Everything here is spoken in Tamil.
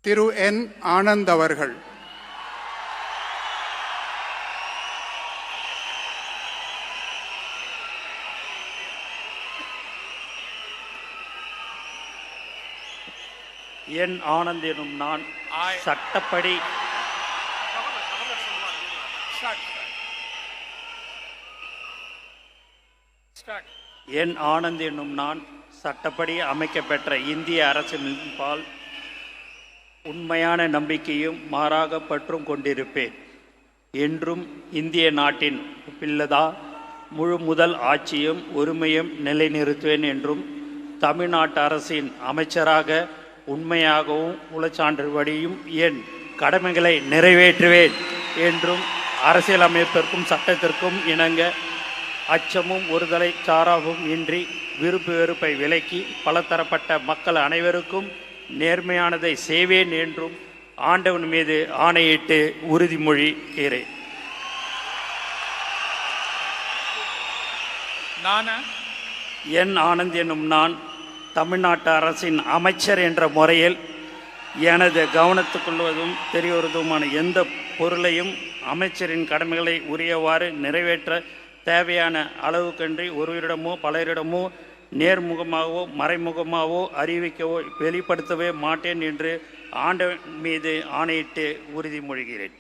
திரு என் ஆனந்த் அவர்கள். என் ஆனந்த் எனும் நான் சட்டப்படி என் ஆனந்த் என்னும் நான் சட்டப்படி அமைக்கப்பெற்ற இந்திய அரசின்பால் உண்மையான நம்பிக்கையும் மாறாக பற்றும் கொண்டிருப்பேன். என்றும் இந்திய நாட்டின் பிள்ளதா முழு முதல் ஆட்சியும் உரிமையும் நிலைநிறுத்துவேன் என்றும் தமிழ்நாட்டு அரசின் அமைச்சராக உண்மையாகவும் உளச்சான்றுபடியும் என் கடமைகளை நிறைவேற்றுவேன் என்றும் அரசியலமைப்பிற்கும் சட்டத்திற்கும் இணங்க அச்சமும் ஒருதலை சாராவும் இன்றி விருப்பு வெறுப்பை விலக்கி பலதரப்பட்ட மக்கள் அனைவருக்கும் நேர்மையானதை செய்வேன் என்றும் ஆண்டவன் மீது ஆணையிட்டு உறுதிமொழிகிறேன். என் ஆனந்த் என்னும் நான் தமிழ்நாட்டு அரசின் அமைச்சர் என்ற முறையில் எனது கவனத்துக்கொள்வதும் தெரியவதுமான எந்த பொருளையும் அமைச்சரின் கடமைகளை உரியவாறு நிறைவேற்ற தேவையான அளவுக்கன்றி ஒருவரிடமோ பலரிடமோ நேர்முகமாகவோ மறைமுகமாகவோ அறிவிக்கவோ வெளிப்படுத்தவே மாட்டேன் என்று ஆண்டவன் மீது ஆணையிட்டு உறுதிமொழிகிறேன்.